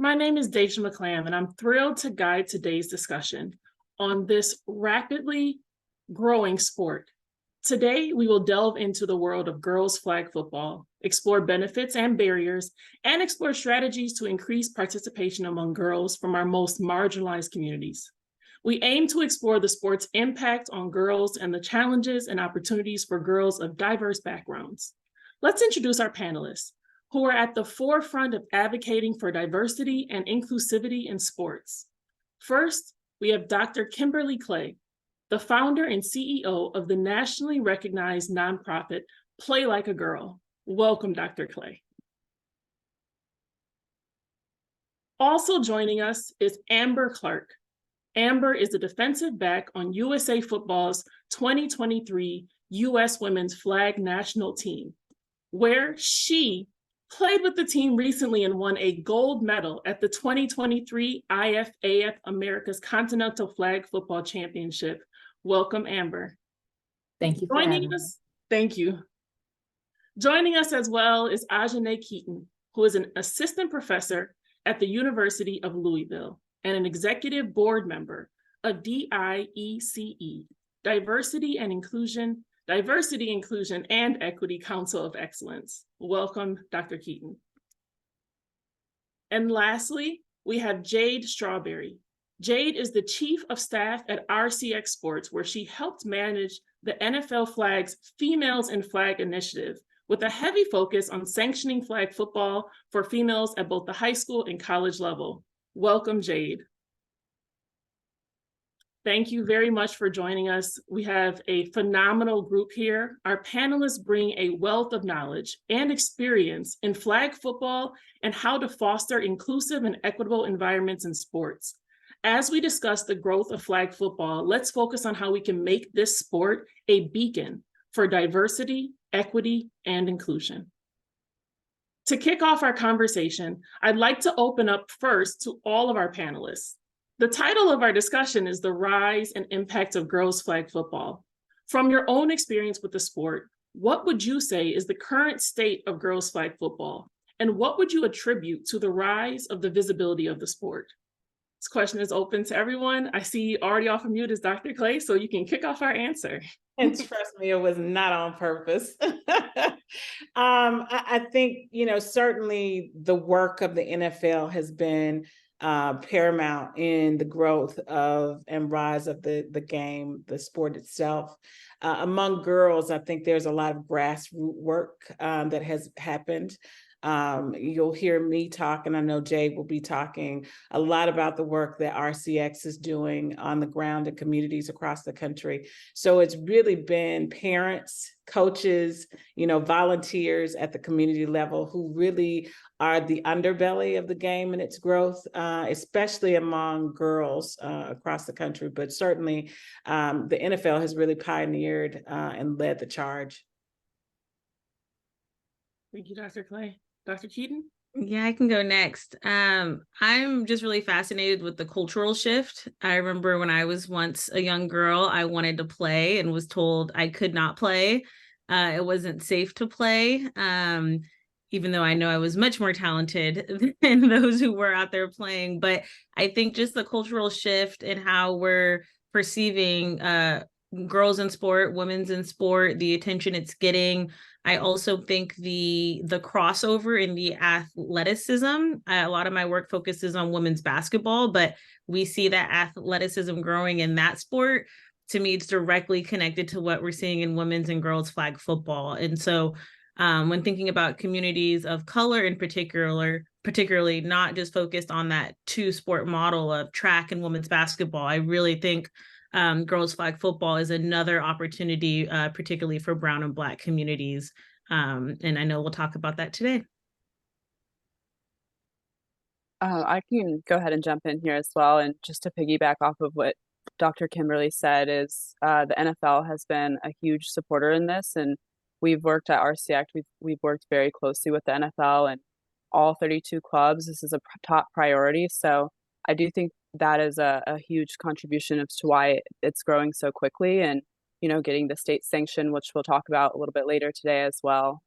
My name is Daisha McClam, and I'm thrilled to guide today's discussion on this rapidly growing sport. Today, we will delve into the world of girls flag football, explore benefits and barriers, and explore strategies to increase participation among girls from our most marginalized communities. We aim to explore the sport's impact on girls and the challenges and opportunities for girls of diverse backgrounds. Let's introduce our panelists, who are at the forefront of advocating for diversity and inclusivity in sports. First, we have Dr. Kimberly Clay, the founder and CEO of the nationally recognized nonprofit Play Like a Girl. Welcome, Dr. Clay. Also joining us is Amber Clark. Amber is the defensive back on USA Football's 2023 US Women's Flag National Team, where she played with the team recently and won a gold medal at the 2023 IFAF America's Continental Flag Football Championship. Welcome, Amber. Thank you for having us. Thank you. Joining us as well is Ajane Keaton, who is an assistant professor at the University of Louisville and an executive board member of DIECE, Diversity, Inclusion, and Equity Council of Excellence. Welcome, Dr. Keaton. And lastly, we have Jade Strawberry. Jade is the Chief of Staff at RCX Sports, where she helped manage the NFL Flag's Females in Flag initiative, with a heavy focus on sanctioning flag football for females at both the high school and college level. Welcome, Jade. Thank you very much for joining us. We have a phenomenal group here. Our panelists bring a wealth of knowledge and experience in flag football and how to foster inclusive and equitable environments in sports. As we discuss the growth of flag football, let's focus on how we can make this sport a beacon for diversity, equity, and inclusion. To kick off our conversation, I'd like to open up first to all of our panelists. The title of our discussion is The Rise and Impact of Girls Flag Football. From your own experience with the sport, what would you say is the current state of girls flag football? And what would you attribute to the rise of the visibility of the sport? This question is open to everyone. I see already off of mute is Dr. Clay, so you can kick off our answer. And trust me, it was not on purpose. I think, certainly the work of the NFL has been paramount in the growth of and rise of the game, the sport itself. Among girls, I think there's a lot of grassroots work that has happened. You'll hear me talk, and I know Jade will be talking a lot about the work that RCX is doing on the ground in communities across the country. So it's really been parents, coaches, volunteers at the community level who really are the underbelly of the game and its growth, especially among girls across the country. But certainly the NFL has really pioneered and led the charge. Thank you, Dr. Clay. Dr. Keaton? Yeah, I can go next. I'm just really fascinated with the cultural shift. I remember when I was once a young girl, I wanted to play and was told I could not play. It wasn't safe to play, even though I know I was much more talented than those who were out there playing. But I think just the cultural shift and how we're perceiving girls in sport, women's in sport, the attention it's getting. I also think the crossover in the athleticism, a lot of my work focuses on women's basketball, but we see that athleticism growing in that sport. To me, it's directly connected to what we're seeing in women's and girls flag football. And so when thinking about communities of color in particularly not just focused on that two sport model of track and women's basketball, I really think girls flag football is another opportunity, particularly for brown and Black communities. And I know we'll talk about that today. I can go ahead and jump in here as well. And just to piggyback off of what Dr. Kimberly said is the NFL has been a huge supporter in this. And we've worked at RCX, we've worked very closely with the NFL and all 32 clubs. This is a top priority. So I do think that is a huge contribution as to why it's growing so quickly, and getting the state sanction, which we'll talk about a little bit later today as well.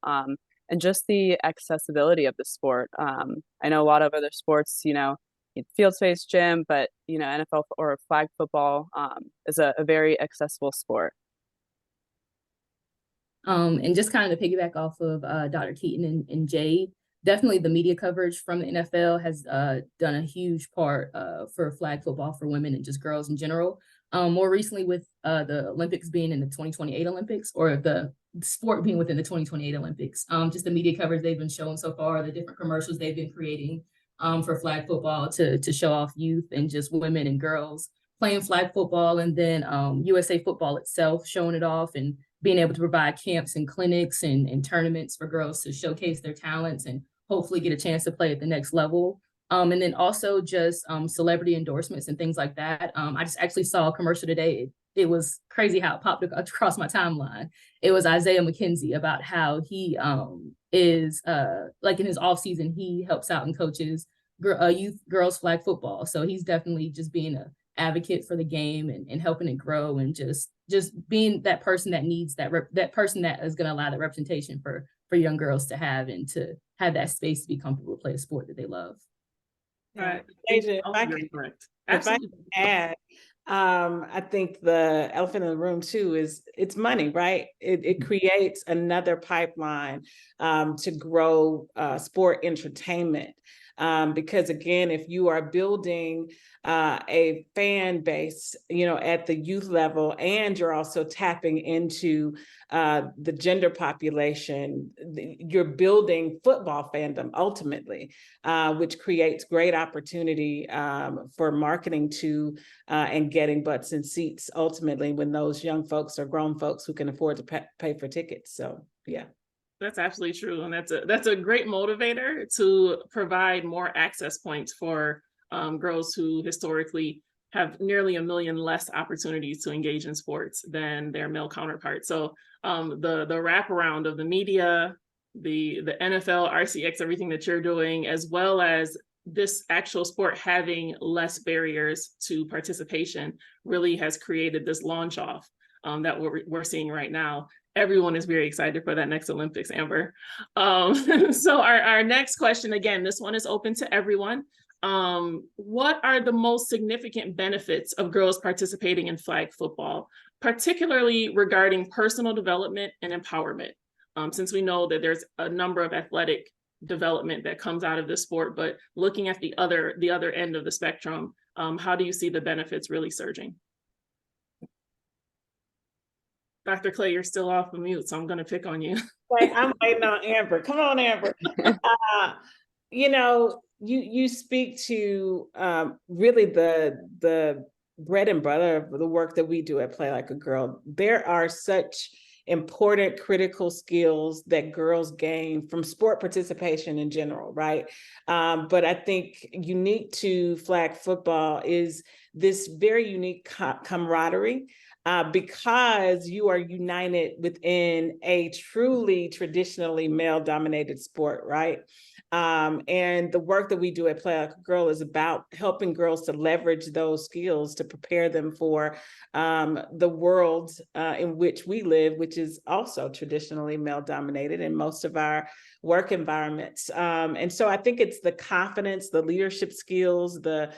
and just the accessibility of the sport. I know a lot of other sports, field space gym, but NFL or flag football is a very accessible sport. And just kind of to piggyback off of Dr. Keaton and Jade, definitely the media coverage from the NFL has done a huge part for flag football for women and just girls in general. More recently with the Olympics being in the 2028 Olympics, or the sport being within the 2028 Olympics, just the media coverage they've been showing so far, the different commercials they've been creating for flag football to show off youth and just women and girls playing flag football, and then USA Football itself showing it off and being able to provide camps and clinics and tournaments for girls to showcase their talents and hopefully get a chance to play at the next level. And then also just celebrity endorsements and things like that. I just actually saw a commercial today. It was crazy how it popped across my timeline. It was Isaiah McKenzie about how he is like in his off season, he helps out and coaches youth girls flag football. So he's definitely just being an advocate for the game and helping it grow, and just being that person that needs that person that is going to allow that representation for young girls to have, and to have that space to be comfortable to play a sport that they love. Right. Asia, Correct. If I Absolutely. can add, I think the elephant in the room too is it's money, right? It creates another pipeline to grow sport entertainment. Because again, if you are building a fan base, at the youth level, and you're also tapping into the gender population, you're building football fandom ultimately, which creates great opportunity for marketing to and getting butts in seats ultimately when those young folks or grown folks who can afford to pay for tickets. So yeah. That's absolutely true. And that's a great motivator to provide more access points for girls who historically have nearly 1 million less opportunities to engage in sports than their male counterparts. So the wraparound of the media, the NFL, RCX, everything that you're doing, as well as this actual sport having less barriers to participation, really has created this launch off that we're seeing right now. Everyone is very excited for that next Olympics, Amber. So our next question, again, this one is open to everyone. What are the most significant benefits of girls participating in flag football, particularly regarding personal development and empowerment? Since we know that there's a number of athletic development that comes out of this sport, but looking at the other end of the spectrum, how do you see the benefits really surging? Dr. Clay, you're still off of mute, so I'm going to pick on you. Wait, I'm waiting on Amber. Come on, Amber. You speak to really the bread and butter of the work that we do at Play Like a Girl. There are such important critical skills that girls gain from sport participation in general, right? But I think unique to flag football is this very unique camaraderie. Because you are united within a truly traditionally male-dominated sport, right? And the work that we do at Play Like a Girl is about helping girls to leverage those skills to prepare them for the world in which we live, which is also traditionally male-dominated in most of our work environments. And so I think it's the confidence, the leadership skills, the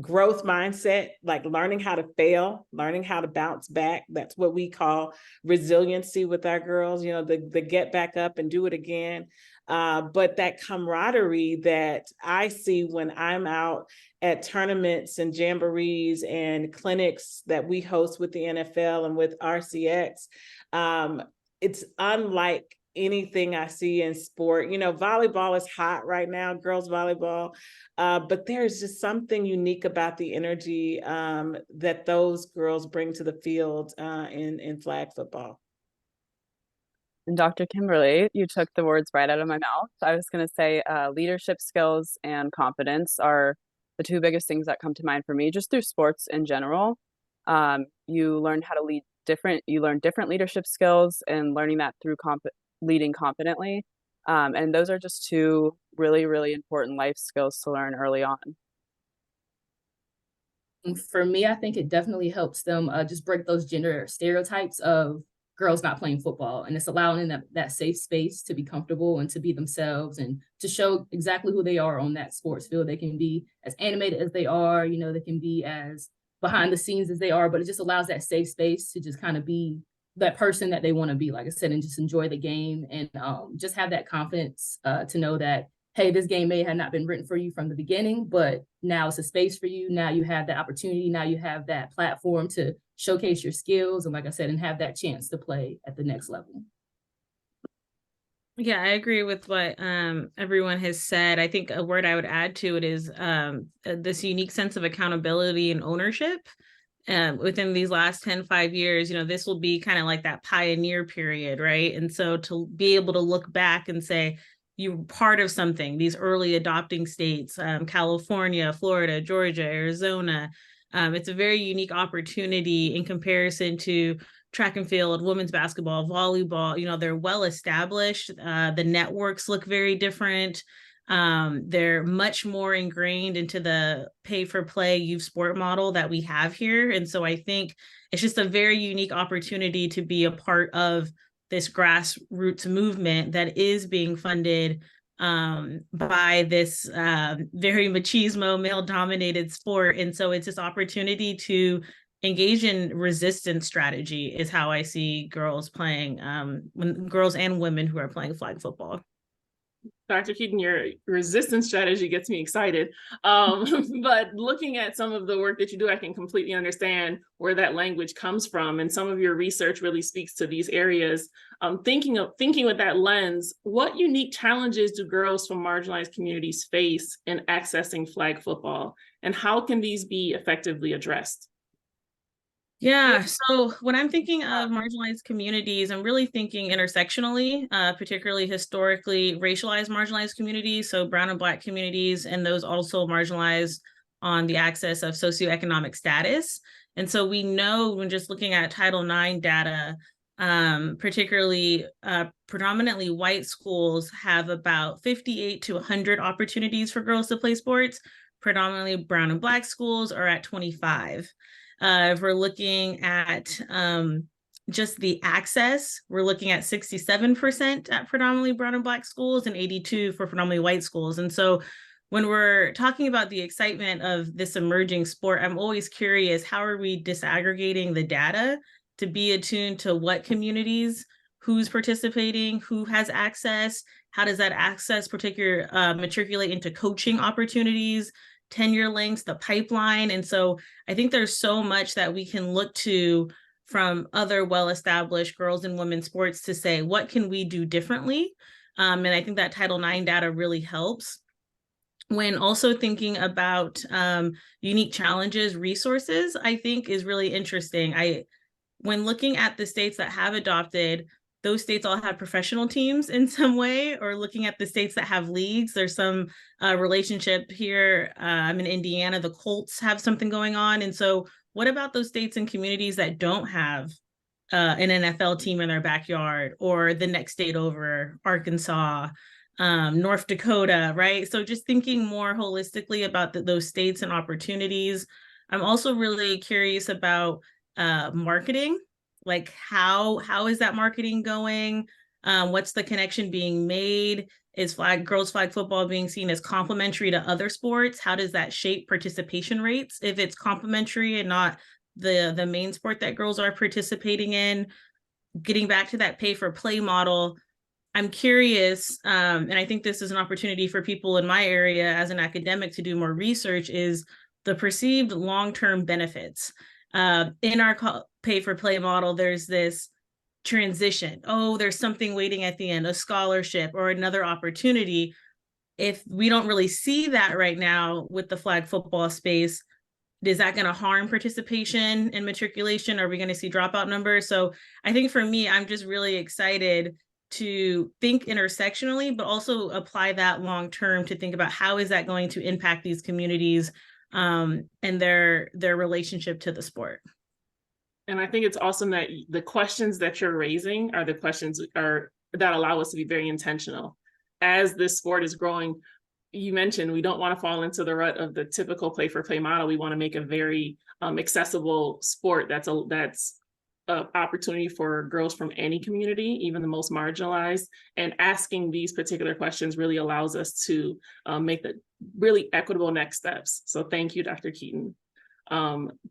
growth mindset, like learning how to fail, learning how to bounce back. That's what we call resiliency with our girls, the get back up and do it again. But that camaraderie that I see when I'm out at tournaments and jamborees and clinics that we host with the NFL and with RCX, it's unlike anything I see in sport. Volleyball is hot right now, girls volleyball, but there's just something unique about the energy that those girls bring to the field in flag football. And Dr. Kimberly, you took the words right out of my mouth. I was going to say leadership skills and confidence are the two biggest things that come to mind for me, just through sports in general. You learn how to lead you learn different leadership skills, and learning that through leading confidently. And those are just two really, really important life skills to learn early on. For me, I think it definitely helps them just break those gender stereotypes of girls not playing football. And it's allowing them that safe space to be comfortable and to be themselves and to show exactly who they are on that sports field. They can be as animated as they are, you know, they can be as behind the scenes as they are, but it just allows that safe space to just kind of be that person that they want to be, like I said, and just enjoy the game and just have that confidence to know that, hey, this game may have not been written for you from the beginning, but now it's a space for you. Now you have that opportunity. Now you have that platform to showcase your skills. And like I said, and have that chance to play at the next level. Yeah, I agree with what everyone has said. I think a word I would add to it is this unique sense of accountability and ownership. Within these last 5 years, you know, this will be kind of like that pioneer period, right? And so to be able to look back and say, you're part of something, these early adopting states, California, Florida, Georgia, Arizona, it's a very unique opportunity in comparison to track and field, women's basketball, volleyball. You know, they're well established. The networks look very different. They're much more ingrained into the pay for play youth sport model that we have here. And so I think it's just a very unique opportunity to be a part of this grassroots movement that is being funded by this very machismo, male dominated sport. And so it's this opportunity to engage in resistance strategy is how I see girls playing, when girls and women who are playing flag football. Dr. Keaton, your resistance strategy gets me excited. But looking at some of the work that you do, I can completely understand where that language comes from. And some of your research really speaks to these areas. Thinking with that lens, what unique challenges do girls from marginalized communities face in accessing flag football? And how can these be effectively addressed? Yeah, so when I'm thinking of marginalized communities, I'm really thinking intersectionally, particularly historically racialized marginalized communities, so brown and Black communities, and those also marginalized on the axis of socioeconomic status. And so we know when just looking at Title IX data, particularly predominantly white schools have about 58 to 100 opportunities for girls to play sports. Predominantly brown and Black schools are at 25. If we're looking at just the access, we're looking at 67% at predominantly brown and Black schools and 82 for predominantly white schools. And so when we're talking about the excitement of this emerging sport, I'm always curious, how are we disaggregating the data to be attuned to what communities, who's participating, who has access, how does that access matriculate into coaching opportunities, tenure lengths, the pipeline. And so I think there's so much that we can look to from other well-established girls and women's sports to say, what can we do differently? And I think that Title IX data really helps. When also thinking about unique challenges, resources, I think is really interesting. When looking at the states that have adopted, those states all have professional teams in some way, or looking at the states that have leagues, there's some relationship here. I'm in Indiana, the Colts have something going on. And so what about those states and communities that don't have an NFL team in their backyard, or the next state over, Arkansas, North Dakota, right? So just thinking more holistically about those states and opportunities. I'm also really curious about marketing. Like how is that marketing going? What's the connection being made? Is girls flag football being seen as complementary to other sports? How does that shape participation rates if it's complementary and not the main sport that girls are participating in? Getting back to that pay for play model, I'm curious, and I think this is an opportunity for people in my area as an academic to do more research, is the perceived long-term benefits. In our pay for play model, there's this transition. Oh, there's something waiting at the end, a scholarship or another opportunity. If we don't really see that right now with the flag football space, is that going to harm participation and matriculation? Are we going to see dropout numbers? So I think for me, I'm just really excited to think intersectionally, but also apply that long term to think about how is that going to impact these communities and their relationship to the sport. And I think it's awesome that the questions that you're raising are the questions that allow us to be very intentional. As this sport is growing, you mentioned we don't want to fall into the rut of the typical play for play model. We want to make a very accessible sport that's opportunity for girls from any community, even the most marginalized, and asking these particular questions really allows us to make the really equitable next steps. So thank you, Dr. Keaton.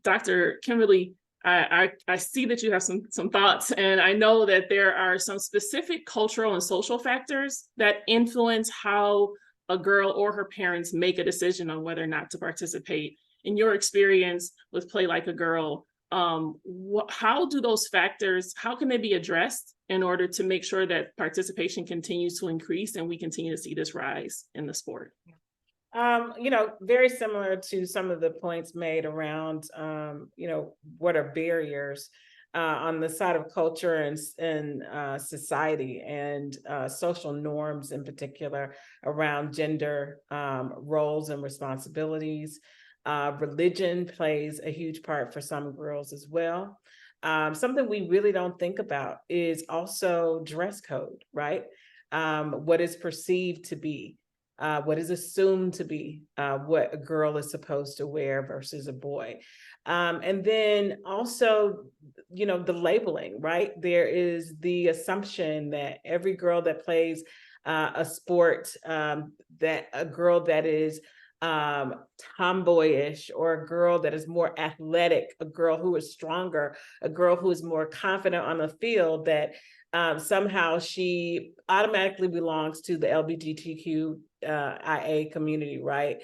Dr. Kimberly, I see that you have some thoughts, and I know that there are some specific cultural and social factors that influence how a girl or her parents make a decision on whether or not to participate. In your experience with Play Like a Girl, how do those factors, how can they be addressed in order to make sure that participation continues to increase and we continue to see this rise in the sport? Very similar to some of the points made around, what are barriers on the side of culture and society and social norms in particular around gender roles and responsibilities. Religion plays a huge part for some girls as well. Something we really don't think about is also dress code, right? What is perceived to be, what is assumed to be what a girl is supposed to wear versus a boy. And then also, the labeling, right? There is the assumption that every girl that plays a sport, that a girl that is tomboyish, or a girl that is more athletic, a girl who is stronger, a girl who is more confident on the field, that somehow she automatically belongs to the LGBTQIA community, right?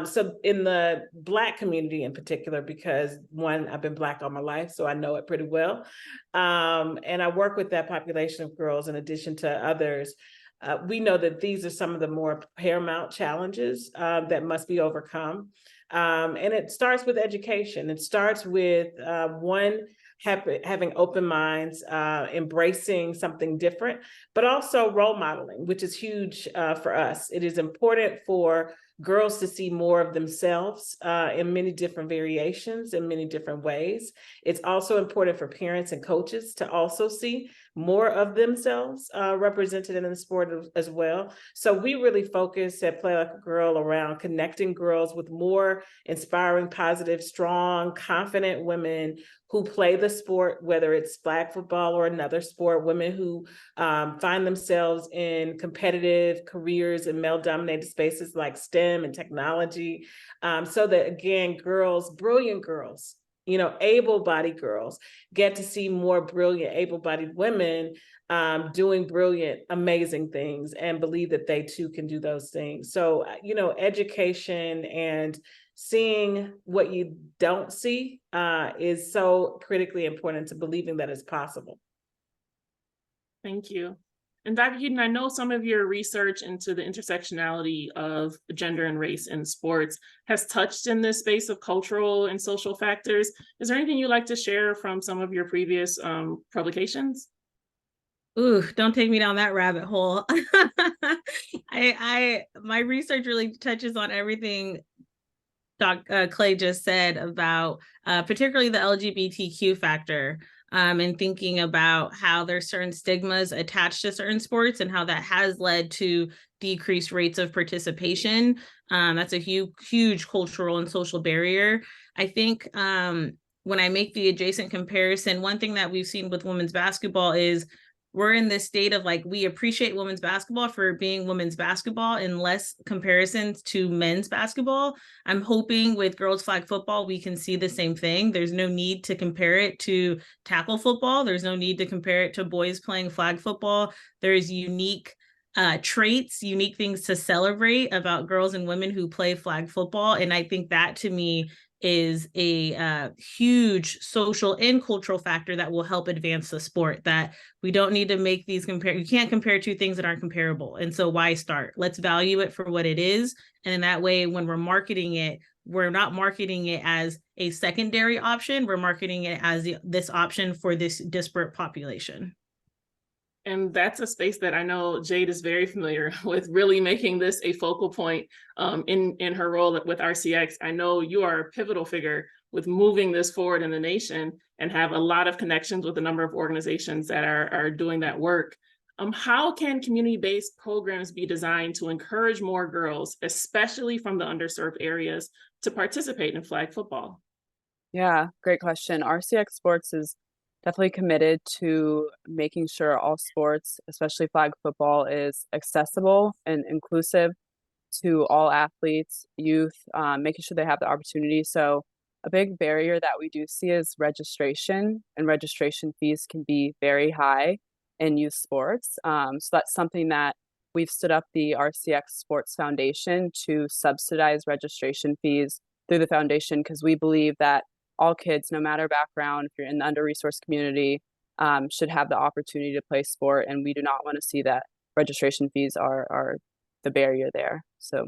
So in the Black community in particular, because one, I've been Black all my life, so I know it pretty well. And I work with that population of girls in addition to others. We know that these are some of the more paramount challenges that must be overcome. And it starts with education. It starts with having open minds, embracing something different, but also role modeling, which is huge for us. It is important for girls to see more of themselves in many different variations, in many different ways. It's also important for parents and coaches to also see more of themselves represented in the sport as well. So we really focus at Play Like a Girl around connecting girls with more inspiring, positive, strong, confident women who play the sport, whether it's flag football or another sport, women who find themselves in competitive careers in male-dominated spaces like STEM and technology. So that, again, girls, brilliant girls, able-bodied girls get to see more brilliant, able-bodied women doing brilliant, amazing things, and believe that they too can do those things. So, education and seeing what you don't see is so critically important to believing that it's possible. Thank you. And Dr. Keaton, I know some of your research into the intersectionality of gender and race in sports has touched in this space of cultural and social factors. Is there anything you'd like to share from some of your previous publications? Ooh, don't take me down that rabbit hole. My research really touches on everything Clay just said about particularly the LGBTQ factor, and thinking about how there's certain stigmas attached to certain sports and how that has led to decreased rates of participation. That's a huge cultural and social barrier. I think when I make the adjacent comparison, one thing that we've seen with women's basketball is we're in this state of like, we appreciate women's basketball for being women's basketball in less comparisons to men's basketball. I'm hoping with girls flag football, we can see the same thing. There's no need to compare it to tackle football. There's no need to compare it to boys playing flag football. There's unique traits, unique things to celebrate about girls and women who play flag football. And I think that to me is a huge social and cultural factor that will help advance the sport, that we don't need to make these you can't compare two things that aren't comparable. And so why start? Let's value it for what it is. And in that way, when we're marketing it, we're not marketing it as a secondary option. We're marketing it as this option for this disparate population. And that's a space that I know Jade is very familiar with, really making this a focal point in her role with RCX. I know you are a pivotal figure with moving this forward in the nation and have a lot of connections with a number of organizations that are doing that work. How can community-based programs be designed to encourage more girls, especially from the underserved areas, to participate in flag football? Yeah, great question. RCX Sports is definitely committed to making sure all sports, especially flag football, is accessible and inclusive to all athletes, youth, making sure they have the opportunity. So a big barrier that we do see is registration, and registration fees can be very high in youth sports. So that's something that we've stood up the RCX Sports Foundation to subsidize registration fees through the foundation, because we believe that all kids, no matter background, if you're in the under-resourced community, should have the opportunity to play sport. And we do not want to see that registration fees are the barrier there. So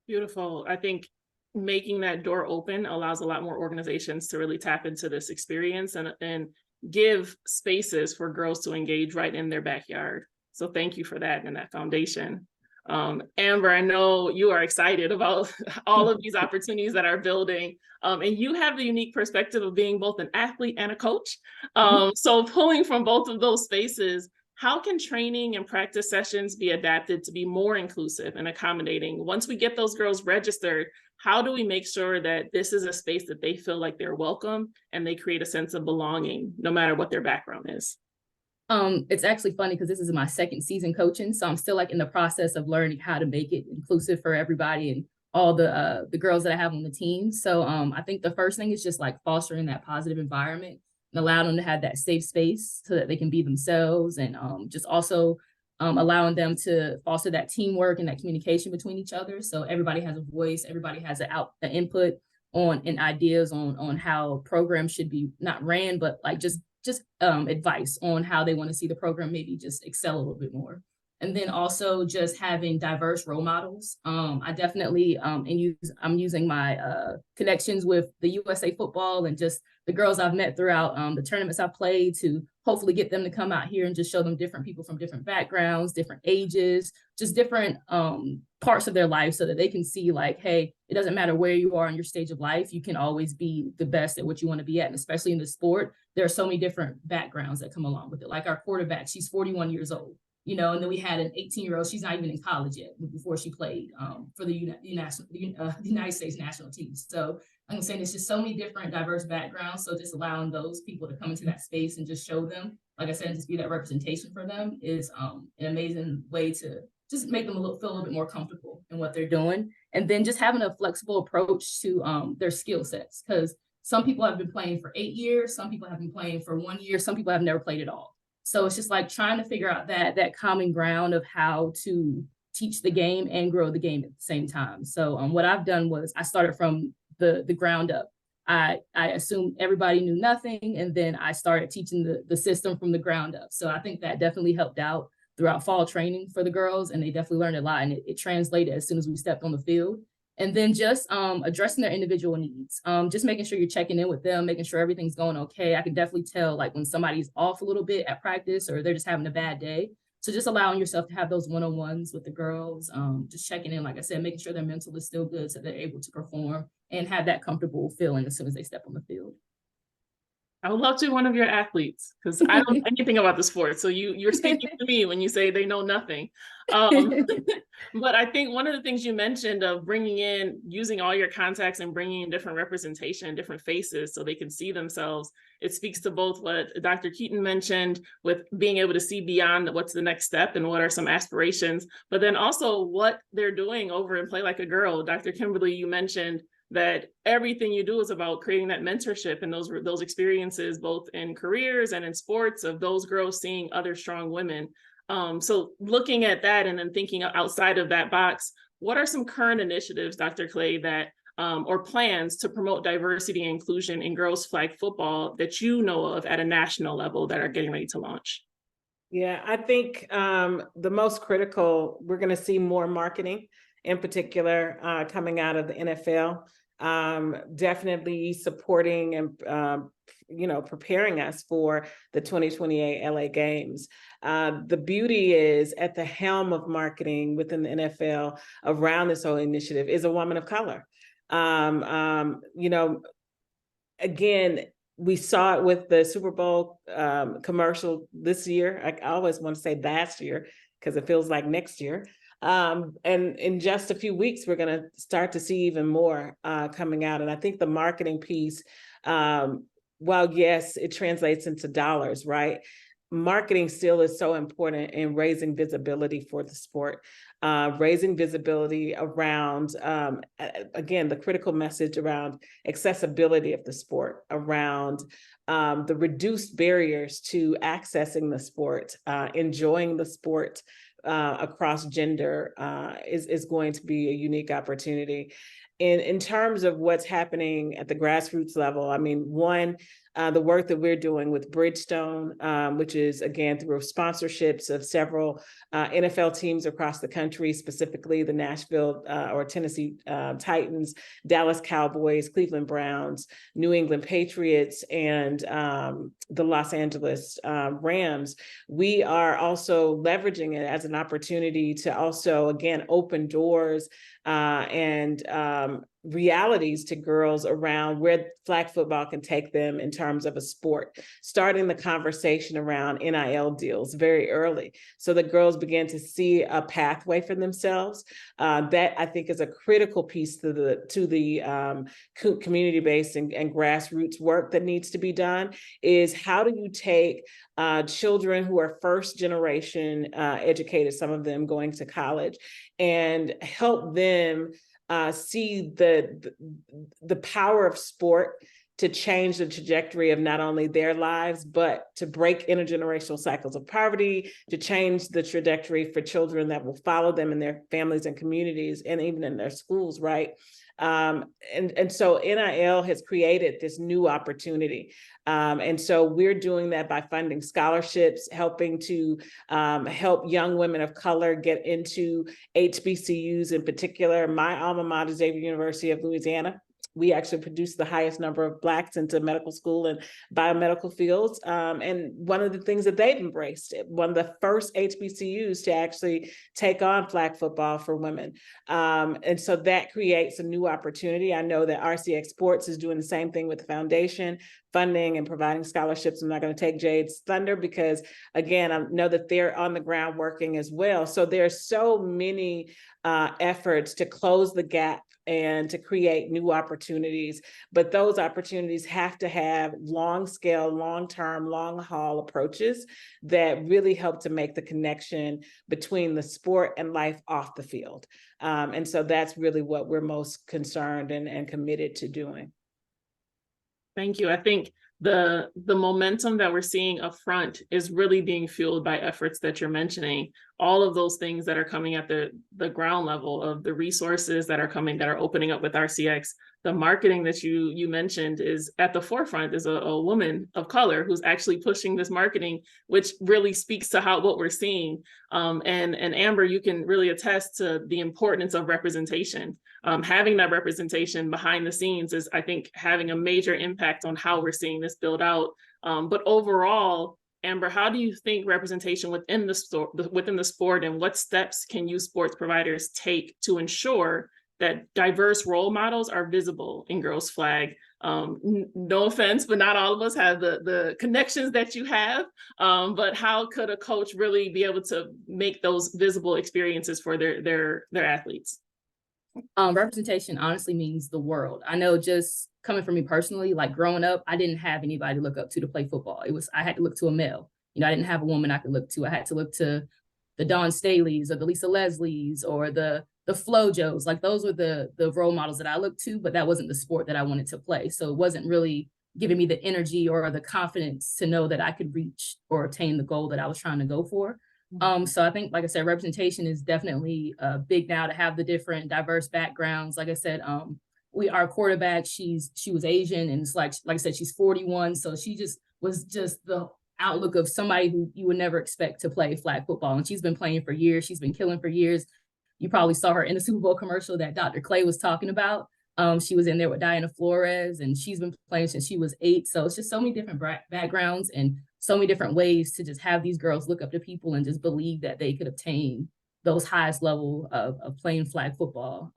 Beautiful. I think making that door open allows a lot more organizations to really tap into this experience and give spaces for girls to engage right in their backyard. So thank you for that and that foundation. Amber, I know you are excited about all of these opportunities that are building, and you have the unique perspective of being both an athlete and a coach. So pulling from both of those spaces, how can training and practice sessions be adapted to be more inclusive and accommodating? Once we get those girls registered, how do we make sure that this is a space that they feel like they're welcome and they create a sense of belonging, no matter what their background is? It's actually funny because this is my second season coaching, so I'm still like in the process of learning how to make it inclusive for everybody and all the girls that I have on the team. So I think the first thing is just like fostering that positive environment and allow them to have that safe space so that they can be themselves, and just also allowing them to foster that teamwork and that communication between each other. So everybody has a voice, everybody has an input on and ideas on how programs should be not ran, but like just advice on how they want to see the program maybe just excel a little bit more. And then also just having diverse role models. I definitely I'm using my connections with the USA football and just the girls I've met throughout the tournaments I've played to hopefully get them to come out here and just show them different people from different backgrounds, different ages, just different parts of their life, so that they can see like, hey, it doesn't matter where you are in your stage of life, you can always be the best at what you want to be at. And especially in the sport, there are so many different backgrounds that come along with it. Like our quarterback, she's 41 years old. And then we had an 18-year-old, she's not even in college yet, before she played for the United States national team. So I'm saying it's just so many different diverse backgrounds. So just allowing those people to come into that space and just show them, like I said, and just be that representation for them is an amazing way to just make them feel a little bit more comfortable in what they're doing. And then just having a flexible approach to their skill sets, because some people have been playing for 8 years, some people have been playing for 1 year, some people have never played at all. So it's just like trying to figure out that common ground of how to teach the game and grow the game at the same time. So what I've done was I started from the ground up. I assumed everybody knew nothing, and then I started teaching the system from the ground up. So I think that definitely helped out throughout fall training for the girls, and they definitely learned a lot, and it translated as soon as we stepped on the field. And then just addressing their individual needs, just making sure you're checking in with them, making sure everything's going okay. I can definitely tell like when somebody's off a little bit at practice or they're just having a bad day. So just allowing yourself to have those one-on-ones with the girls, just checking in, like I said, making sure their mental is still good so they're able to perform and have that comfortable feeling as soon as they step on the field. I would love to be one of your athletes, because I don't know anything about the sport. So you're speaking to me when you say they know nothing. But I think one of the things you mentioned of using all your contacts and bringing in different representation and different faces so they can see themselves, it speaks to both what Dr. Keaton mentioned with being able to see beyond what's the next step and what are some aspirations, but then also what they're doing over in Play Like a Girl. Dr. Kimberly, you mentioned that everything you do is about creating that mentorship and those experiences, both in careers and in sports, of those girls seeing other strong women. So looking at that and then thinking outside of that box, what are some current initiatives, Dr. Clay, that or plans to promote diversity and inclusion in girls flag football that you know of at a national level that are getting ready to launch? Yeah, I think the most critical, we're going to see more marketing in particular coming out of the NFL. Definitely supporting and preparing us for the 2028 LA Games. The beauty is at the helm of marketing within the NFL around this whole initiative is a woman of color. Again, we saw it with the Super Bowl commercial this year. I always want to say last year because it feels like next year. And in just a few weeks, we're going to start to see even more coming out. And I think the marketing piece while yes, it translates into dollars, right? Marketing still is so important in raising visibility for the sport, raising visibility around, again, the critical message around accessibility of the sport, around the reduced barriers to accessing the sport, enjoying the sport across gender is going to be a unique opportunity. In terms of what's happening at the grassroots level, I mean, one, the work that we're doing with Bridgestone, which is, again, through sponsorships of several NFL teams across the country, specifically the Nashville or Tennessee Titans, Dallas Cowboys, Cleveland Browns, New England Patriots, and the Los Angeles Rams. We are also leveraging it as an opportunity to also, again, open doors and realities to girls around where flag football can take them in terms of a sport, starting the conversation around NIL deals very early so that girls begin to see a pathway for themselves. That I think is a critical piece to the community-based and grassroots work that needs to be done, is how do you take children who are first generation educated, some of them going to college, and help them see the power of sport to change the trajectory of not only their lives, but to break intergenerational cycles of poverty, to change the trajectory for children that will follow them in their families and communities, and even in their schools, right? And so NIL has created this new opportunity. And so we're doing that by funding scholarships, helping to help young women of color get into HBCUs in particular. My alma mater, Xavier University of Louisiana, we actually produce the highest number of Blacks into medical school and biomedical fields. And one of the things that they've embraced, one of the first HBCUs to actually take on flag football for women. And so that creates a new opportunity. I know that RCX Sports is doing the same thing with the foundation, funding and providing scholarships. I'm not going to take Jade's thunder because, again, I know that they're on the ground working as well. So there's so many efforts to close the gap and to create new opportunities. But those opportunities have to have long scale, long-term, long-haul approaches that really help to make the connection between the sport and life off the field. And so that's really what we're most concerned and committed to doing. Thank you. I think the momentum that we're seeing up front is really being fueled by efforts that you're mentioning. All of those things that are coming at the ground level of the resources that are coming, that are opening up with RCX. The marketing that you mentioned is at the forefront, is a woman of color who's actually pushing this marketing, which really speaks to what we're seeing. And Amber, you can really attest to the importance of representation. Having that representation behind the scenes is, I think, having a major impact on how we're seeing this build out. But overall, Amber, how do you think representation within the sport, and what steps can you sports providers take to ensure that diverse role models are visible in girls flag? No offense, but not all of us have the connections that you have. But how could a coach really be able to make those visible experiences for their athletes? Representation honestly means the world. I know, just coming from me personally, like growing up, I didn't have anybody to look up to play football. I had to look to a male. I didn't have a woman I could look to. I had to look to the Dawn Staleys or the Lisa Leslies or the Flojos. Like, those were the role models that I looked to, but that wasn't the sport that I wanted to play. So it wasn't really giving me the energy or the confidence to know that I could reach or attain the goal that I was trying to go for. So I think, like I said, representation is definitely big now, to have the different diverse backgrounds. Like I said, our quarterback, she was Asian, and it's like I said, she's 41. So she was the outlook of somebody who you would never expect to play flag football. And she's been playing for years. She's been killing for years. You probably saw her in the Super Bowl commercial that Dr. Clay was talking about. She was in there with Diana Flores, and she's been playing since she was 8. So it's just so many different backgrounds and so many different ways to just have these girls look up to people and just believe that they could obtain those highest level of playing flag football.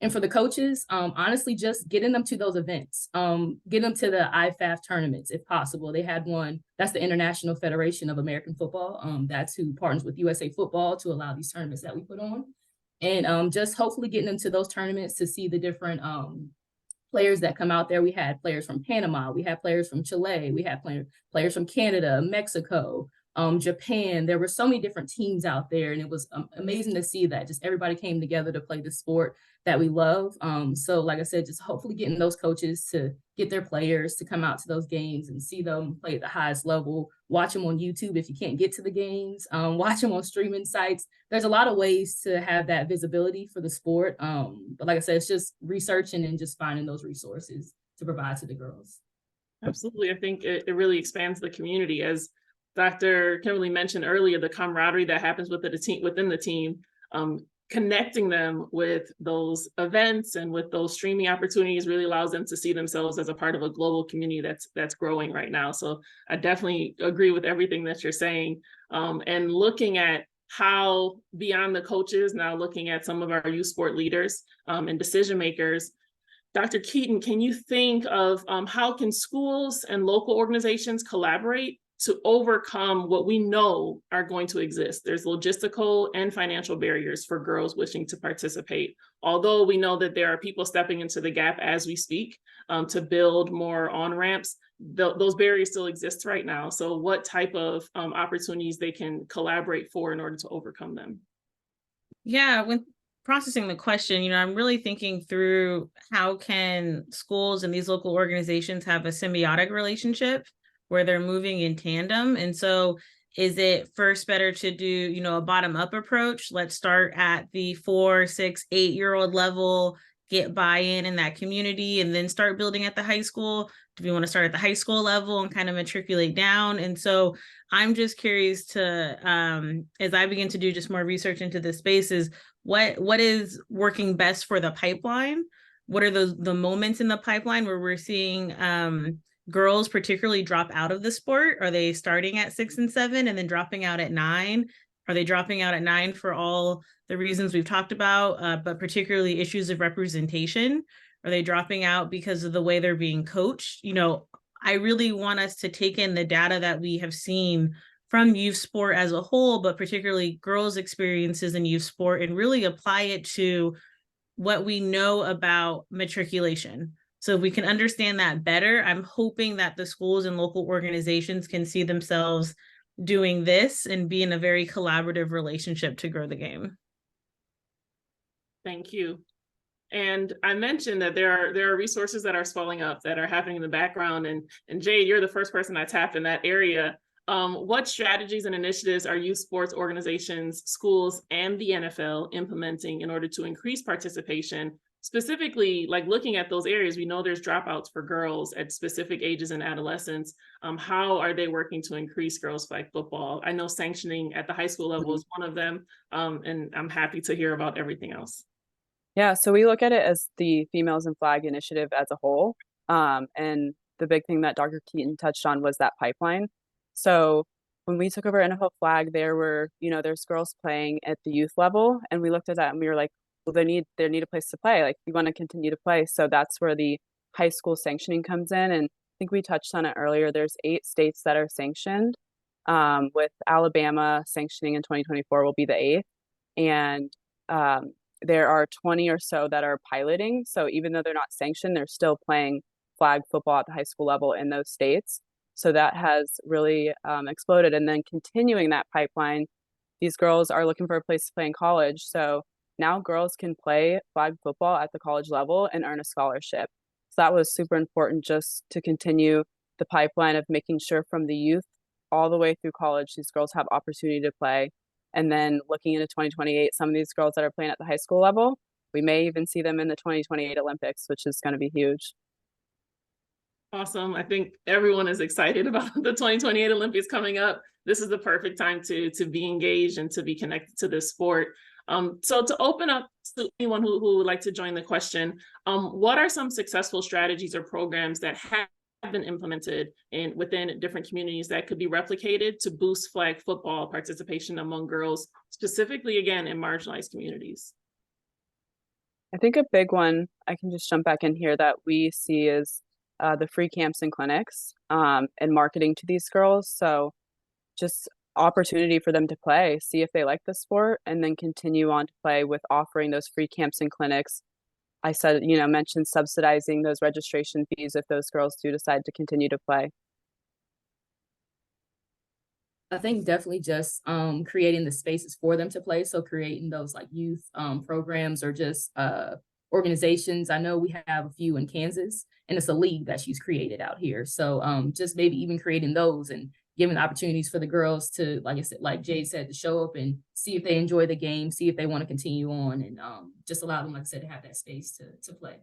And for the coaches, honestly, just getting them to those events, getting them to the IFAF tournaments, if possible. They had one, that's the International Federation of American Football. That's who partners with USA Football to allow these tournaments that we put on. And just hopefully getting them to those tournaments to see the different players that come out there. We had players from Panama, we had players from Chile, we had players from Canada, Mexico, Japan. There were so many different teams out there, and it was amazing to see that just everybody came together to play the sport that we love. So like I said, just hopefully getting those coaches to get their players to come out to those games and see them play at the highest level, watch them on YouTube if you can't get to the games, watch them on streaming sites. There's a lot of ways to have that visibility for the sport. But like I said, it's just researching and just finding those resources to provide to the girls. Absolutely. I think it really expands the community. As Dr. Kimberly mentioned earlier, the camaraderie that happens within the team, connecting them with those events and with those streaming opportunities really allows them to see themselves as a part of a global community that's growing right now. So I definitely agree with everything that you're saying. And looking at how beyond the coaches, now looking at some of our youth sport leaders and decision makers, Dr. Keaton, can you think of how can schools and local organizations collaborate to overcome what we know are going to exist? There's logistical and financial barriers for girls wishing to participate. Although we know that there are people stepping into the gap as we speak to build more on-ramps, those barriers still exist right now. So what type of opportunities they can collaborate for in order to overcome them? Yeah, when processing the question, I'm really thinking through how can schools and these local organizations have a symbiotic relationship where they're moving in tandem. And so is it first better to do, a bottom-up approach? Let's start at the 4, 6, 8-year-old level, get buy-in in that community, and then start building at the high school. Do we want to start at the high school level and kind of matriculate down? And so I'm just curious to, as I begin to do just more research into this space, is what is working best for the pipeline? What are the moments in the pipeline where we're seeing girls particularly drop out of the sport? Are they starting at 6 and 7 and then dropping out at 9? Are they dropping out at 9 for all the reasons we've talked about, but particularly issues of representation? Are they dropping out because of the way they're being coached? I really want us to take in the data that we have seen from youth sport as a whole, but particularly girls' experiences in youth sport, and really apply it to what we know about matriculation. So if we can understand that better, I'm hoping that the schools and local organizations can see themselves doing this and be in a very collaborative relationship to grow the game. Thank you. And I mentioned that there are resources that are swelling up that are happening in the background. And Jade, you're the first person I tapped in that area. What strategies and initiatives are youth sports organizations, schools, and the NFL implementing in order to increase participation? Specifically, like looking at those areas, we know there's dropouts for girls at specific ages in adolescence. How are they working to increase girls flag football? I know sanctioning at the high school level is one of them, and I'm happy to hear about everything else. Yeah, so we look at it as the Females in Flag initiative as a whole. And the big thing that Dr. Keaton touched on was that pipeline. So when we took over NFL Flag, there's girls playing at the youth level, and we looked at that and we were like, well, they need a place to play. Like, we want to continue to play. So that's where the high school sanctioning comes in. And I think we touched on it earlier. There's 8 states that are sanctioned, with Alabama sanctioning in 2024 will be the 8th. And there are 20 or so that are piloting. So even though they're not sanctioned, they're still playing flag football at the high school level in those states. So that has really exploded. And then continuing that pipeline, these girls are looking for a place to play in college. So now girls can play flag football at the college level and earn a scholarship. So that was super important, just to continue the pipeline of making sure from the youth all the way through college, these girls have opportunity to play. And then looking into 2028, some of these girls that are playing at the high school level, we may even see them in the 2028 Olympics, which is going to be huge. Awesome. I think everyone is excited about the 2028 Olympics coming up. This is the perfect time to be engaged and to be connected to this sport. So to open up to anyone who would like to join the question, what are some successful strategies or programs that have been implemented within different communities that could be replicated to boost flag football participation among girls, specifically, again, in marginalized communities? I think a big one, I can just jump back in here, that we see is the free camps and clinics, and marketing to these girls. So just opportunity for them to play, see if they like the sport, and then continue on to play with offering those free camps and clinics I said, mentioned subsidizing those registration fees if those girls do decide to continue to play. I think definitely just creating the spaces for them to play. So creating those like youth programs or just organizations. I know we have a few in Kansas, and it's a league that she's created out here. So just maybe even creating those and giving opportunities for the girls to, like I said, like Jade said, to show up and see if they enjoy the game, see if they want to continue on, and just allow them, like I said, to have that space to play.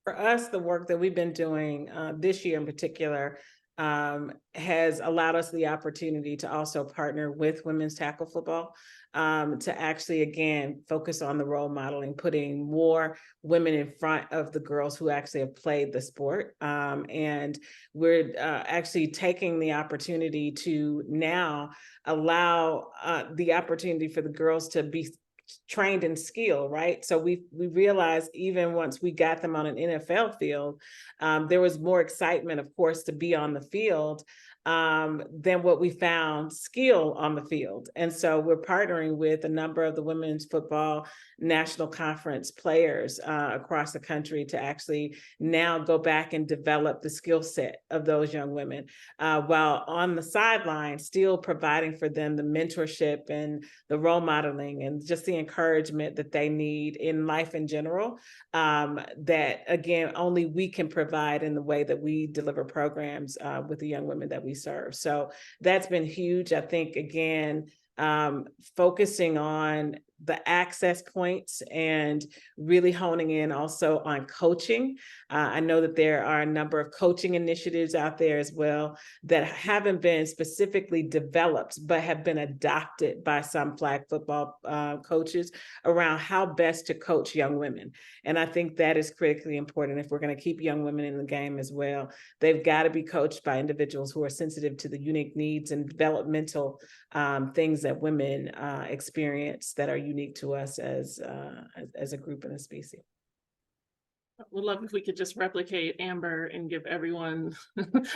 For us, the work that we've been doing this year in particular has allowed us the opportunity to also partner with women's tackle football to actually, again, focus on the role modeling, putting more women in front of the girls who actually have played the sport. And we're actually taking the opportunity to now allow the opportunity for the girls to be trained in skill, right? So we realized even once we got them on an NFL field, there was more excitement, of course, to be on the field than what we found skill on the field. And so we're partnering with a number of the women's football national conference players across the country to actually now go back and develop the skill set of those young women, while on the sideline still providing for them the mentorship and the role modeling and just the encouragement that they need in life in general, that again, only we can provide in the way that we deliver programs with the young women that we serve. So that's been huge. I think, again, focusing on the access points and really honing in also on coaching. I know that there are a number of coaching initiatives out there as well that haven't been specifically developed, but have been adopted by some flag football coaches around how best to coach young women. And I think that is critically important if we're going to keep young women in the game as well. They've got to be coached by individuals who are sensitive to the unique needs and developmental things that women experience that are unique to us as a group and a species. Would love if we could just replicate Amber and give everyone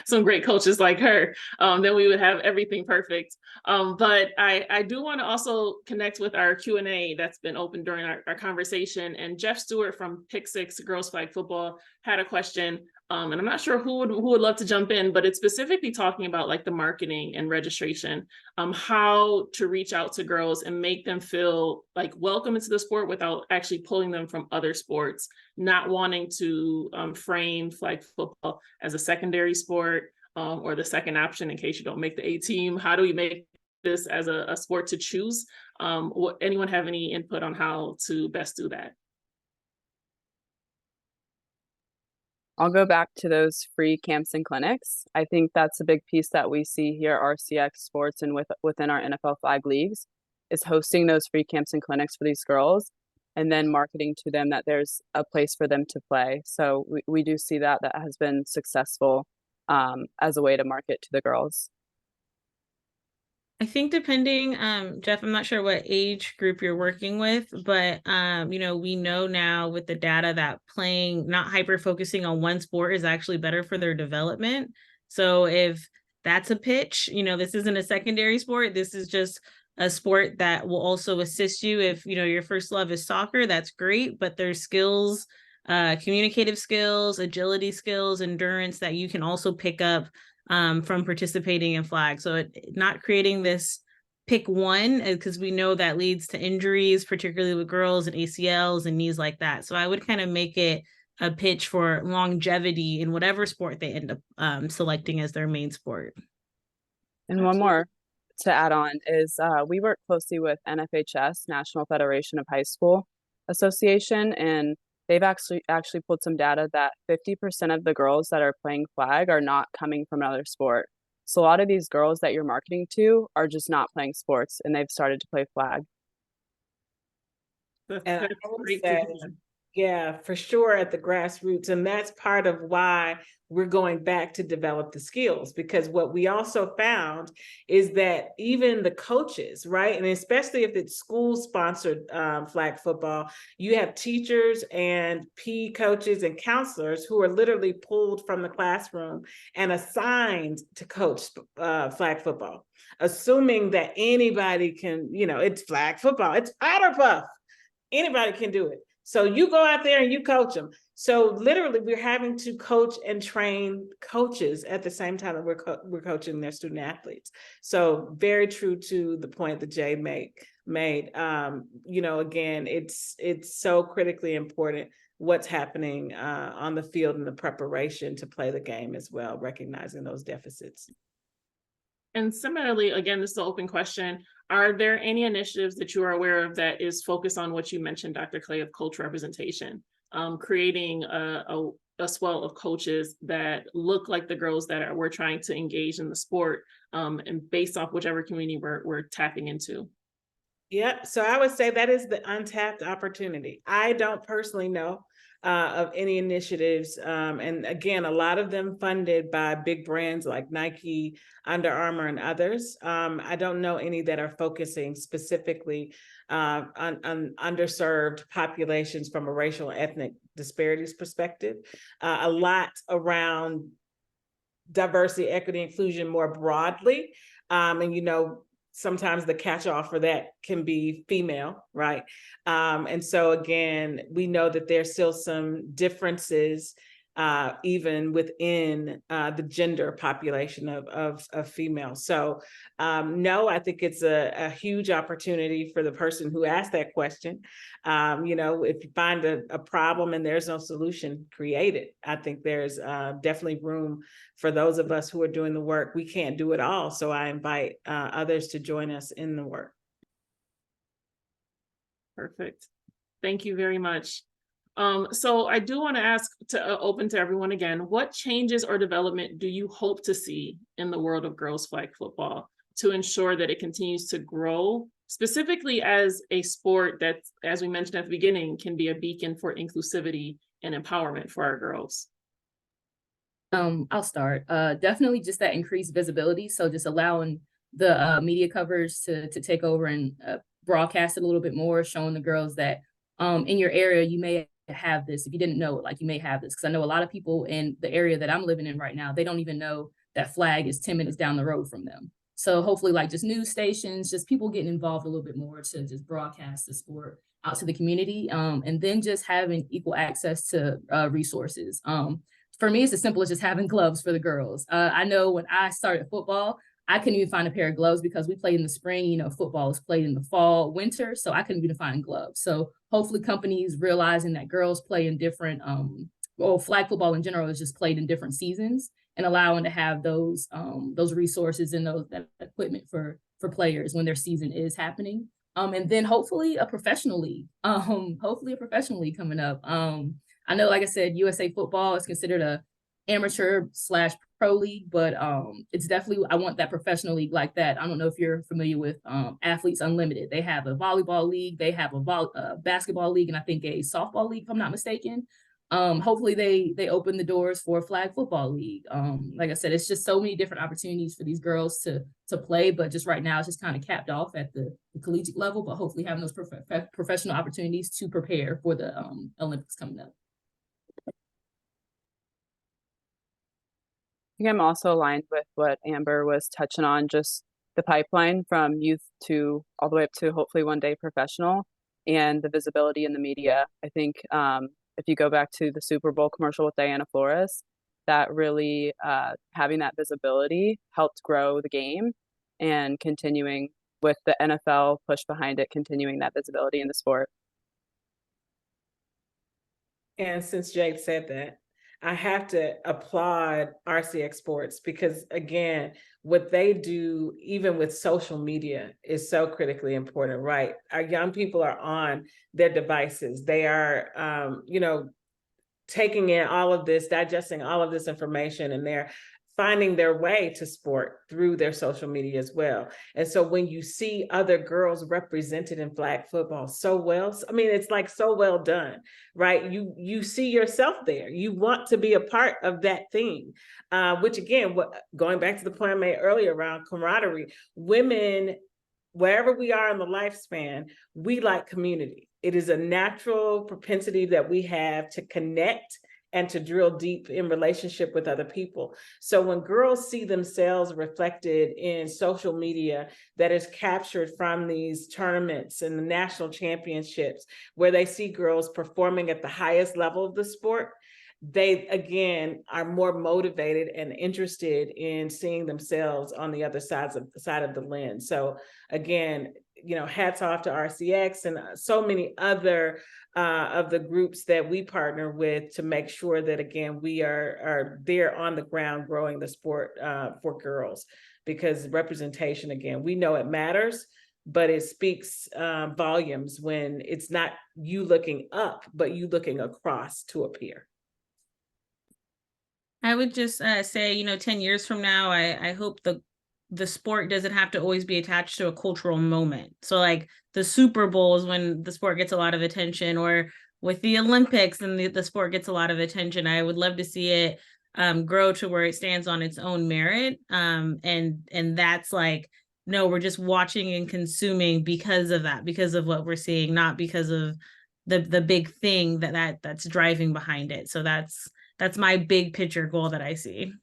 some great coaches like her. Then we would have everything perfect. But I do want to also connect with our Q&A that's been open during our conversation. And Jeff Stewart from Pick Six Girls Flag Football had a question. And I'm not sure who would love to jump in, but it's specifically talking about like the marketing and registration, how to reach out to girls and make them feel like welcome into the sport without actually pulling them from other sports, not wanting to frame flag football as a secondary sport or the second option in case you don't make the A team. How do we make this as a sport to choose? Anyone have any input on how to best do that? I'll go back to those free camps and clinics. I think that's a big piece that we see here at RCX Sports and within our NFL flag leagues is hosting those free camps and clinics for these girls and then marketing to them that there's a place for them to play. So we do see that has been successful as a way to market to the girls. I think depending, Jeff, I'm not sure what age group you're working with, but, we know now with the data that playing, not hyper focusing on one sport is actually better for their development. So if that's a pitch, this isn't a secondary sport, this is just a sport that will also assist you. If, your first love is soccer, that's great, but there's skills, communicative skills, agility skills, endurance that you can also pick up from participating in flag. So not creating this pick one, because we know that leads to injuries, particularly with girls and ACLs and knees like that. So I would kind of make it a pitch for longevity in whatever sport they end up selecting as their main sport. And one more to add on is we work closely with NFHS, National Federation of High School Association, and they've actually pulled some data that 50% of the girls that are playing flag are not coming from another sport. So a lot of these girls that you're marketing to are just not playing sports and they've started to play flag. And I would say, yeah, for sure at the grassroots. And that's part of why we're going back to develop the skills, because what we also found is that even the coaches, right? And especially if it's school sponsored flag football, you have teachers and PE coaches and counselors who are literally pulled from the classroom and assigned to coach flag football, assuming that anybody can, it's flag football, it's powder puff. Anybody can do it. So you go out there and you coach them. So literally we're having to coach and train coaches at the same time that we're coaching their student athletes. So very true to the point that Jay made. Again, it's so critically important what's happening on the field and the preparation to play the game as well, recognizing those deficits. And similarly, again, this is an open question. Are there any initiatives that you are aware of that is focused on what you mentioned, Dr. Clay, of cultural representation, creating a swell of coaches that look like the girls that we're trying to engage in the sport, and based off whichever community we're tapping into? Yep. So I would say that is the untapped opportunity. I don't personally know of any initiatives. And again, a lot of them funded by big brands like Nike, Under Armour, and others. I don't know any that are focusing specifically on underserved populations from a racial and ethnic disparities perspective. A lot around diversity, equity, inclusion more broadly. Sometimes the catch-all for that can be female, right? And so again, we know that there's still some differences even within the gender population of females. So no, I think it's a huge opportunity for the person who asked that question. If you find a problem and there's no solution, create it. I think there's definitely room for those of us who are doing the work. We can't do it all. So I invite others to join us in the work. Perfect. Thank you very much. So I do want to ask to open to everyone again, what changes or development do you hope to see in the world of girls flag football to ensure that it continues to grow, specifically as a sport that, as we mentioned at the beginning, can be a beacon for inclusivity and empowerment for our girls? I'll start. Definitely just that increased visibility. So just allowing the media coverage to take over and broadcast it a little bit more, showing the girls that in your area, you may have this. If you didn't know it, like you may have this. Because I know a lot of people in the area that I'm living in right now, they don't even know that flag is 10 minutes down the road from them. So hopefully like just news stations, just people getting involved a little bit more to just broadcast the sport out to the community. And then just having equal access to resources. For me, it's as simple as just having gloves for the girls. I know when I started football, I couldn't even find a pair of gloves because we played in the spring, football is played in the fall, winter. So I couldn't even find gloves. So hopefully companies realizing that girls play in different, flag football in general is just played in different seasons and allowing to have those resources and that equipment for players when their season is happening. And then hopefully a professional league, coming up. I know, like I said, USA football is considered a amateur/pro league, but it's definitely, I want that professional league like that. I don't know if you're familiar with Athletes Unlimited. They have a volleyball league, they have a basketball league, and I think a softball league, if I'm not mistaken. Hopefully they open the doors for a flag football league. Like I said, it's just so many different opportunities for these girls to play, but just right now it's just kind of capped off at the collegiate level, but hopefully having those professional opportunities to prepare for the Olympics coming up. I think I'm also aligned with what Amber was touching on, just the pipeline from youth to all the way up to hopefully one day professional, and the visibility in the media. I think if you go back to the Super Bowl commercial with Diana Flores, that really having that visibility helped grow the game, and continuing with the NFL push behind it, continuing that visibility in the sport. And since Jake said that, I have to applaud RCX Sports because, again, what they do, even with social media, is so critically important, right? Our young people are on their devices. They are, taking in all of this, digesting all of this information, and they're finding their way to sport through their social media as well. And so when you see other girls represented in flag football so well, it's like so well done, right? You see yourself there. You want to be a part of that thing, which again, going back to the point I made earlier around camaraderie, women, wherever we are in the lifespan, we like community. It is a natural propensity that we have to connect and to drill deep in relationship with other people. So when girls see themselves reflected in social media that is captured from these tournaments and the national championships, where they see girls performing at the highest level of the sport, they again are more motivated and interested in seeing themselves on the other side of the lens. So again, hats off to RCX and so many other of the groups that we partner with to make sure that, again, we are there on the ground growing the sport for girls, because representation, again, we know it matters, but it speaks volumes when it's not you looking up, but you looking across to a peer. I would just say, 10 years from now, I hope the sport doesn't have to always be attached to a cultural moment. So like the Super Bowl is when the sport gets a lot of attention, or with the Olympics and the sport gets a lot of attention. I would love to see it grow to where it stands on its own merit. And that's like, no, we're just watching and consuming because of that, because of what we're seeing, not because of the big thing that's driving behind it. So that's my big picture goal that I see.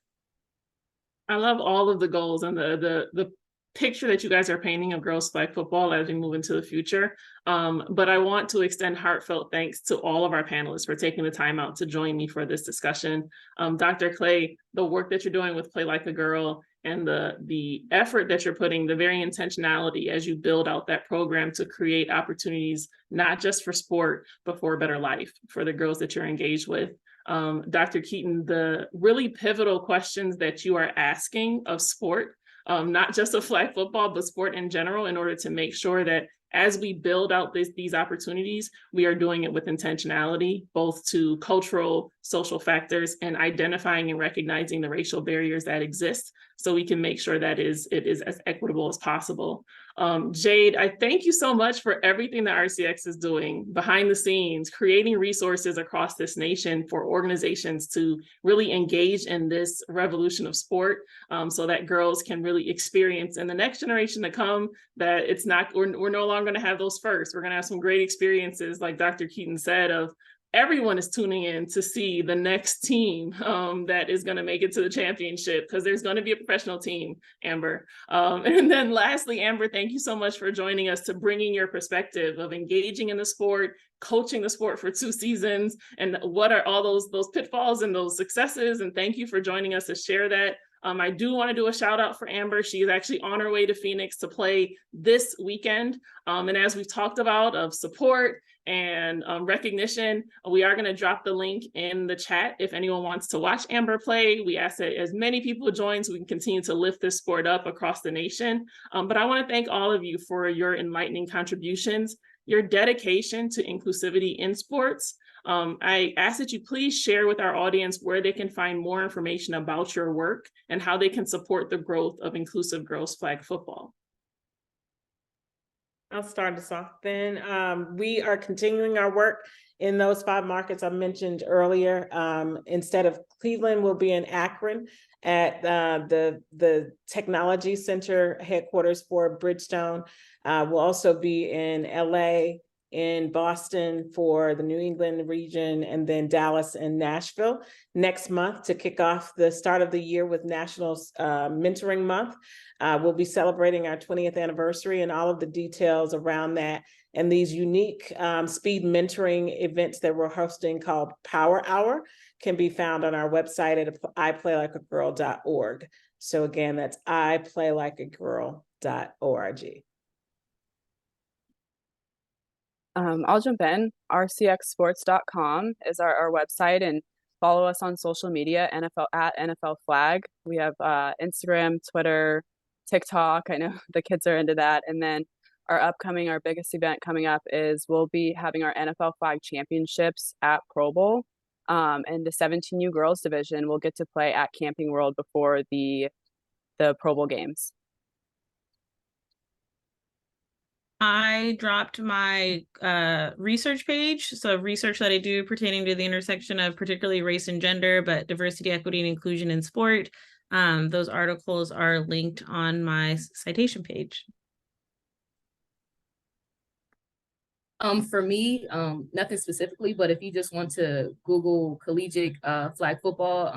I love all of the goals and the picture that you guys are painting of girls flag football as we move into the future. But I want to extend heartfelt thanks to all of our panelists for taking the time out to join me for this discussion. Dr. Clay, the work that you're doing with Play Like a Girl and the effort that you're putting, the very intentionality as you build out that program to create opportunities, not just for sport, but for a better life for the girls that you're engaged with. Dr. Keaton, the really pivotal questions that you are asking of sport, not just of flag football, but sport in general, in order to make sure that as we build out these opportunities, we are doing it with intentionality, both to cultural, social factors, and identifying and recognizing the racial barriers that exist, so we can make sure that it is as equitable as possible. Jade, I thank you so much for everything that RCX is doing behind the scenes, creating resources across this nation for organizations to really engage in this revolution of sport, so that girls can really experience in the next generation to come that it's not, we're no longer going to have those first. We're going to have some great experiences, like Dr. Keaton said, of everyone is tuning in to see the next team that is going to make it to the championship, because there's going to be a professional team, Amber. And then lastly, Amber, thank you so much for joining us, to bringing your perspective of engaging in the sport, coaching the sport for 2 seasons, and what are all those pitfalls and those successes. And thank you for joining us to share that. I do want to do a shout out for Amber. She is actually on her way to Phoenix to play this weekend. And as we've talked about, of support and recognition, we are going to drop the link in the chat if anyone wants to watch Amber play. We ask that as many people join so we can continue to lift this sport up across the nation. But I want to thank all of you for your enlightening contributions, your dedication to inclusivity in sports. I ask that you please share with our audience where they can find more information about your work and how they can support the growth of inclusive girls flag football. I'll start us off then. We are continuing our work in those 5 markets I mentioned earlier. Instead of Cleveland, we'll be in Akron at the Technology Center headquarters for Bridgestone. We'll also be in LA, in Boston for the New England region, and then Dallas and Nashville next month to kick off the start of the year with National Mentoring Month. We'll be celebrating our 20th anniversary, and all of the details around that and these unique speed mentoring events that we're hosting called Power Hour can be found on our website at iplaylikeagirl.org. So again, that's iplaylikeagirl.org. I'll jump in. rcxsports.com is our website, and follow us on social media, NFL Flag. We have Instagram, Twitter, TikTok. I know the kids are into that. And then our biggest event coming up is we'll be having our NFL Flag Championships at Pro Bowl. And the 17U girls division will get to play at Camping World before the Pro Bowl games. I dropped my research page, so research that I do pertaining to the intersection of particularly race and gender, but diversity, equity, and inclusion in sport. Those articles are linked on my citation page. For me, nothing specifically, but if you just want to Google collegiate flag football,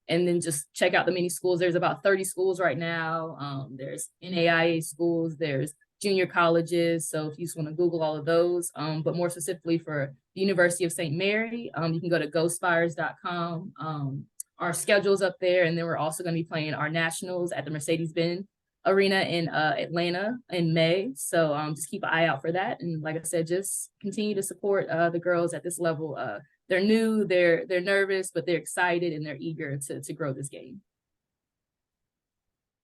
and then just check out the many schools. There's about 30 schools right now. There's NAIA schools, there's junior colleges. So if you just want to Google all of those, but more specifically for the University of St. Mary, you can go to gospires.com. Our schedule's up there, and then we're also going to be playing our nationals at the Mercedes-Benz Arena in Atlanta in May. So just keep an eye out for that. And like I said, just continue to support the girls at this level. They're new, they're nervous, but they're excited and they're eager to grow this game.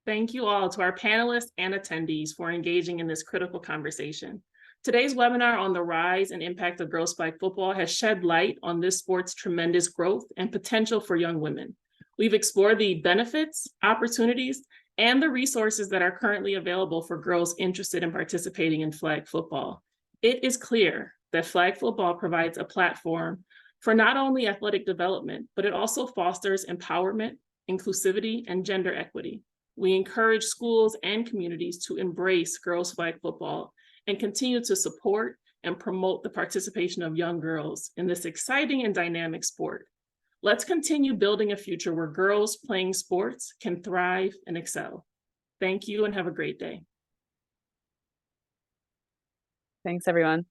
Thank you all to our panelists and attendees for engaging in this critical conversation. Today's webinar on the rise and impact of girls flag football has shed light on this sport's tremendous growth and potential for young women. We've explored the benefits, opportunities, and the resources that are currently available for girls interested in participating in flag football. It is clear that flag football provides a platform for not only athletic development, but it also fosters empowerment, inclusivity, and gender equity. We encourage schools and communities to embrace girls flag football and continue to support and promote the participation of young girls in this exciting and dynamic sport. Let's continue building a future where girls playing sports can thrive and excel. Thank you and have a great day. Thanks, everyone.